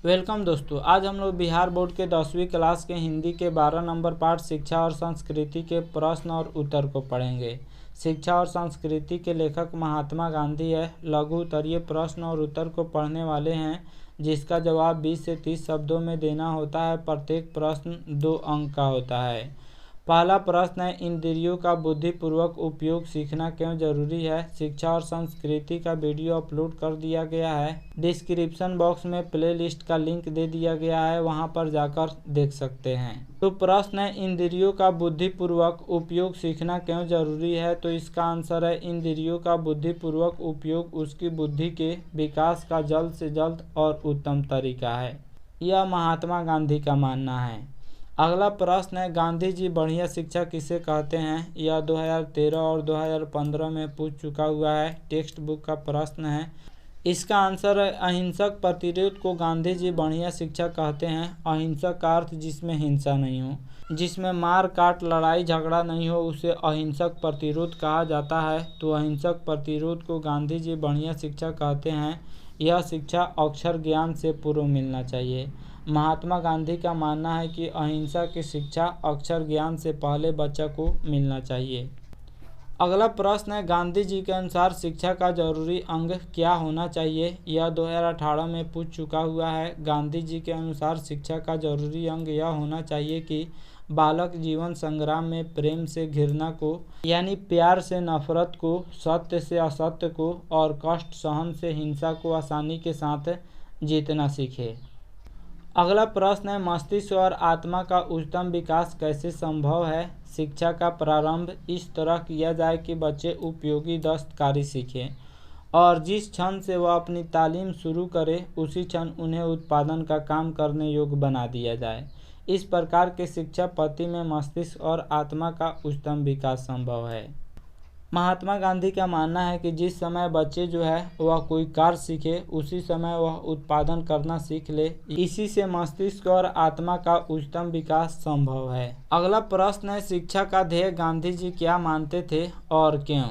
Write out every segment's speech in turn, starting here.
Welcome दोस्तों, आज हम लोग बिहार बोर्ड के 10वीं क्लास के हिंदी के 12 नंबर पाठ शिक्षा और संस्कृति के प्रश्न और उत्तर को पढ़ेंगे। शिक्षा और संस्कृति के लेखक महात्मा गांधी है। लघु उत्तरीय प्रश्न और उत्तर को पढ़ने वाले हैं, जिसका जवाब 20 से 30 शब्दों में देना होता है। प्रत्येक प्रश्न 2 अंक का होता है। पहला प्रश्न है, इंद्रियों का बुद्धिपूर्वक उपयोग सीखना क्यों जरूरी है। शिक्षा और संस्कृति का वीडियो अपलोड कर दिया गया है। डिस्क्रिप्शन बॉक्स में प्लेलिस्ट का लिंक दे दिया गया है, वहां पर जाकर देख सकते हैं। तो प्रश्न है, इंद्रियों का बुद्धिपूर्वक उपयोग सीखना क्यों जरूरी है। तो इसका आंसर है, इंद्रियों का बुद्धिपूर्वक उपयोग उसकी बुद्धि के विकास का जल्द से जल्द और उत्तम तरीका है। यह महात्मा गांधी का मानना है। अगला प्रश्न है, गांधी जी बढ़िया शिक्षा किसे कहते हैं। यह 2013 और 2015 में पूछ चुका हुआ है। टेक्स्ट बुक का प्रश्न है। इसका आंसर है, अहिंसक प्रतिरोध को गांधी जी बढ़िया शिक्षा कहते हैं। अहिंसक का अर्थ जिसमें हिंसा नहीं हो, जिसमें मार काट लड़ाई झगड़ा नहीं हो, उसे अहिंसक प्रतिरोध कहा जाता है। तो अहिंसक प्रतिरोध को गांधी जी बढ़िया शिक्षा कहते हैं। यह शिक्षा अक्षर ज्ञान से पूर्व मिलना चाहिए। महात्मा गांधी का मानना है कि अहिंसा की शिक्षा अक्षर ज्ञान से पहले बच्चा को मिलना चाहिए। अगला प्रश्न है, गांधी जी के अनुसार शिक्षा का जरूरी अंग क्या होना चाहिए। यह 2018 में पूछ चुका हुआ है। गांधी जी के अनुसार शिक्षा का जरूरी अंग यह होना चाहिए कि बालक जीवन संग्राम में प्रेम से घृणा को, यानी प्यार से नफरत को, सत्य से असत्य को और कष्ट सहन से हिंसा को आसानी के साथ जीतना सीखे। अगला प्रश्न है, मस्तिष्क और आत्मा का उच्चतम विकास कैसे संभव है। शिक्षा का प्रारंभ इस तरह किया जाए कि बच्चे उपयोगी दस्तकारी सीखें और जिस क्षण से वह अपनी तालीम शुरू करे उसी क्षण उन्हें उत्पादन का काम करने योग्य बना दिया जाए। इस प्रकार के शिक्षा पद्धति में मस्तिष्क और आत्मा का उच्चतम विकास संभव है। महात्मा गांधी का मानना है कि जिस समय बच्चे वह कोई कार्य सीखे उसी समय वह उत्पादन करना सीख ले। इसी से मस्तिष्क और आत्मा का उच्चतम विकास संभव है। अगला प्रश्न है, शिक्षा का ध्येय गांधी जी क्या मानते थे और क्यों।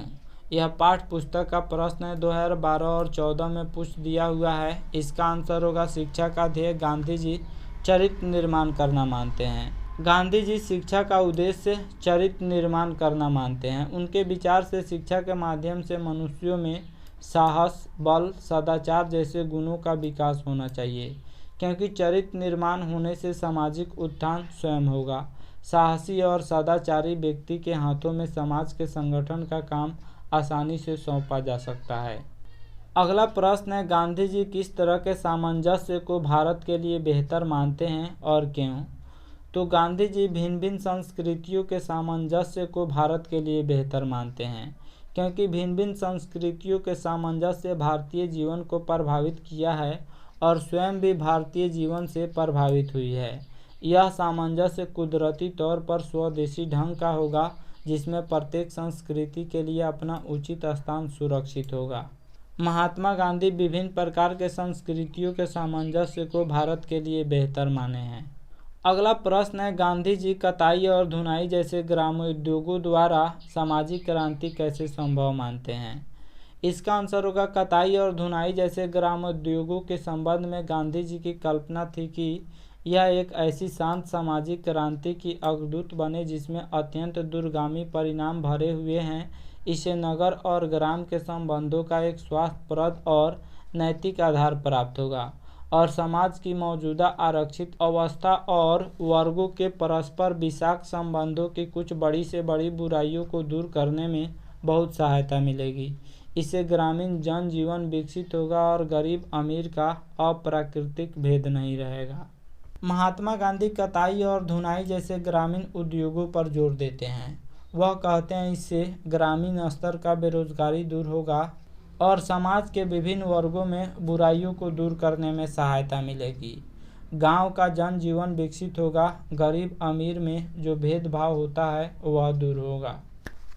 यह पाठ्य पुस्तक का प्रश्न है। 2012 और 2014 में पूछ दिया हुआ है। इसका आंसर होगा, शिक्षा का ध्येय गांधी जी चरित्र निर्माण करना मानते हैं। गांधी जी शिक्षा का उद्देश्य चरित्र निर्माण करना मानते हैं। उनके विचार से शिक्षा के माध्यम से मनुष्यों में साहस, बल, सदाचार जैसे गुणों का विकास होना चाहिए, क्योंकि चरित्र निर्माण होने से सामाजिक उत्थान स्वयं होगा। साहसी और सदाचारी व्यक्ति के हाथों में समाज के संगठन का काम आसानी से सौंपा जा सकता है। अगला प्रश्न है, गांधी जी किस तरह के सामंजस्य को भारत के लिए बेहतर मानते हैं और क्यों। तो गांधी जी भिन्न भिन्न संस्कृतियों के सामंजस्य को भारत के लिए बेहतर मानते हैं, क्योंकि भिन्न भिन्न संस्कृतियों के सामंजस्य भारतीय जीवन को प्रभावित किया है और स्वयं भी भारतीय जीवन से प्रभावित हुई है। यह सामंजस्य कुदरती तौर पर स्वदेशी ढंग का होगा, जिसमें प्रत्येक संस्कृति के लिए अपना उचित स्थान सुरक्षित होगा। महात्मा गांधी विभिन्न प्रकार के संस्कृतियों के सामंजस्य को भारत के लिए बेहतर माने हैं। अगला प्रश्न है, गांधी जी कताई और धुनाई जैसे ग्रामोद्योगों द्वारा सामाजिक क्रांति कैसे संभव मानते हैं। इसका आंसर होगा, कताई और धुनाई जैसे ग्रामोद्योगों के संबंध में गांधी जी की कल्पना थी कि यह एक ऐसी शांत सामाजिक क्रांति की अग्रदूत बने जिसमें अत्यंत दूरगामी परिणाम भरे हुए हैं। इसे नगर और ग्राम के संबंधों का एक स्वास्थ्यप्रद और नैतिक आधार प्राप्त होगा और समाज की मौजूदा आरक्षित अवस्था और वर्गों के परस्पर विषाक्त संबंधों की कुछ बड़ी से बड़ी बुराइयों को दूर करने में बहुत सहायता मिलेगी। इससे ग्रामीण जनजीवन विकसित होगा और गरीब अमीर का अप्राकृतिक भेद नहीं रहेगा। महात्मा गांधी कताई और धुनाई जैसे ग्रामीण उद्योगों पर जोर देते हैं। वह कहते हैं, इससे ग्रामीण स्तर का बेरोजगारी दूर होगा और समाज के विभिन्न वर्गों में बुराइयों को दूर करने में सहायता मिलेगी। गांव का जनजीवन विकसित होगा। गरीब अमीर में जो भेदभाव होता है वह दूर होगा।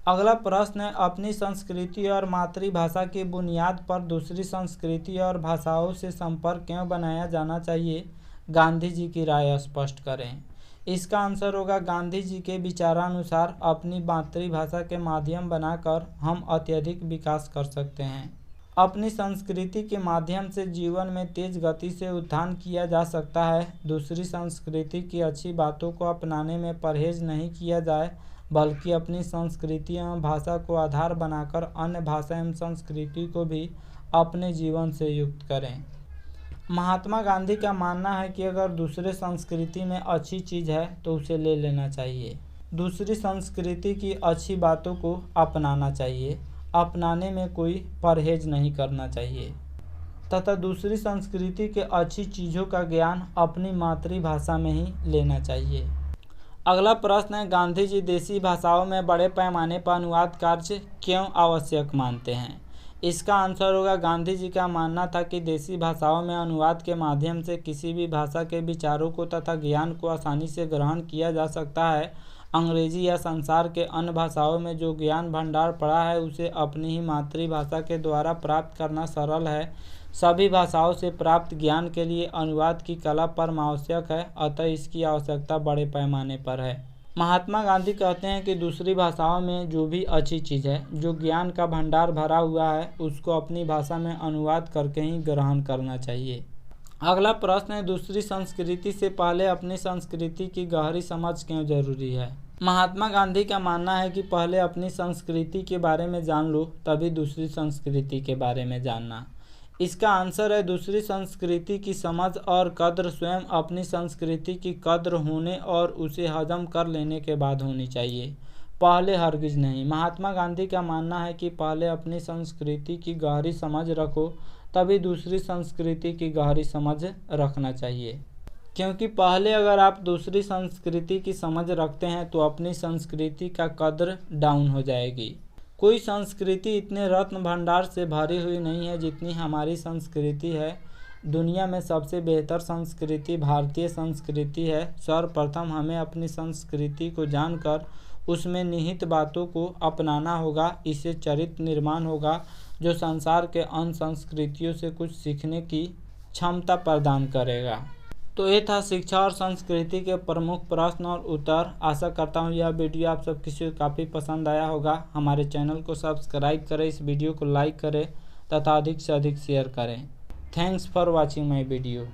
अगला प्रश्न है, अपनी संस्कृति और मातृभाषा की बुनियाद पर दूसरी संस्कृति और भाषाओं से संपर्क क्यों बनाया जाना चाहिए। गांधी जी की राय स्पष्ट करें। इसका आंसर होगा, गांधी जी के विचारानुसार अपनी मातृभाषा के माध्यम बनाकर हम अत्यधिक विकास कर सकते हैं। अपनी संस्कृति के माध्यम से जीवन में तेज गति से उत्थान किया जा सकता है। दूसरी संस्कृति की अच्छी बातों को अपनाने में परहेज नहीं किया जाए, बल्कि अपनी संस्कृति एवं भाषा को आधार बनाकर अन्य भाषा एवं संस्कृति को भी अपने जीवन से युक्त करें। महात्मा गांधी का मानना है कि अगर दूसरे संस्कृति में अच्छी चीज़ है तो उसे ले लेना चाहिए। दूसरी संस्कृति की अच्छी बातों को अपनाना चाहिए, अपनाने में कोई परहेज नहीं करना चाहिए तथा दूसरी संस्कृति के अच्छी चीज़ों का ज्ञान अपनी मातृभाषा में ही लेना चाहिए। अगला प्रश्न है, गांधी जी देसी भाषाओं में बड़े पैमाने पर अनुवाद कार्य क्यों आवश्यक मानते हैं? इसका आंसर होगा, गांधी जी का मानना था कि देसी भाषाओं में अनुवाद के माध्यम से किसी भी भाषा के विचारों को तथा ज्ञान को आसानी से ग्रहण किया जा सकता है। अंग्रेजी या संसार के अन्य भाषाओं में जो ज्ञान भंडार पड़ा है उसे अपनी ही मातृभाषा के द्वारा प्राप्त करना सरल है। सभी भाषाओं से प्राप्त ज्ञान के लिए अनुवाद की कला परम आवश्यक है, अतः इसकी आवश्यकता बड़े पैमाने पर है। महात्मा गांधी कहते हैं कि दूसरी भाषाओं में जो भी अच्छी चीज़ है, जो ज्ञान का भंडार भरा हुआ है, उसको अपनी भाषा में अनुवाद करके ही ग्रहण करना चाहिए। अगला प्रश्न है, दूसरी संस्कृति से पहले अपनी संस्कृति की गहरी समझ क्यों जरूरी है? महात्मा गांधी का मानना है कि पहले अपनी संस्कृति के बारे में जान लो, तभी दूसरी संस्कृति के बारे में जानना। इसका आंसर है, दूसरी संस्कृति की समझ और कद्र स्वयं अपनी संस्कृति की कद्र होने और उसे हजम कर लेने के बाद होनी चाहिए, पहले हरगिज नहीं। महात्मा गांधी का मानना है कि पहले अपनी संस्कृति की गहरी समझ रखो, तभी दूसरी संस्कृति की गहरी समझ रखना चाहिए, क्योंकि पहले अगर आप दूसरी संस्कृति की समझ रखते हैं तो अपनी संस्कृति का कद्र डाउन हो जाएगी। कोई संस्कृति इतने रत्न भंडार से भरी हुई नहीं है जितनी हमारी संस्कृति है। दुनिया में सबसे बेहतर संस्कृति भारतीय संस्कृति है। सर्वप्रथम हमें अपनी संस्कृति को जानकर उसमें निहित बातों को अपनाना होगा। इससे चरित्र निर्माण होगा जो संसार के अन्य संस्कृतियों से कुछ सीखने की क्षमता प्रदान करेगा। तो ये था शिक्षा और संस्कृति के प्रमुख प्रश्न और उत्तर। आशा करता हूँ यह वीडियो आप सब किसी को काफ़ी पसंद आया होगा। हमारे चैनल को सब्सक्राइब करें, इस वीडियो को लाइक करें तथा अधिक से अधिक शेयर करें। Thanks for watching my video.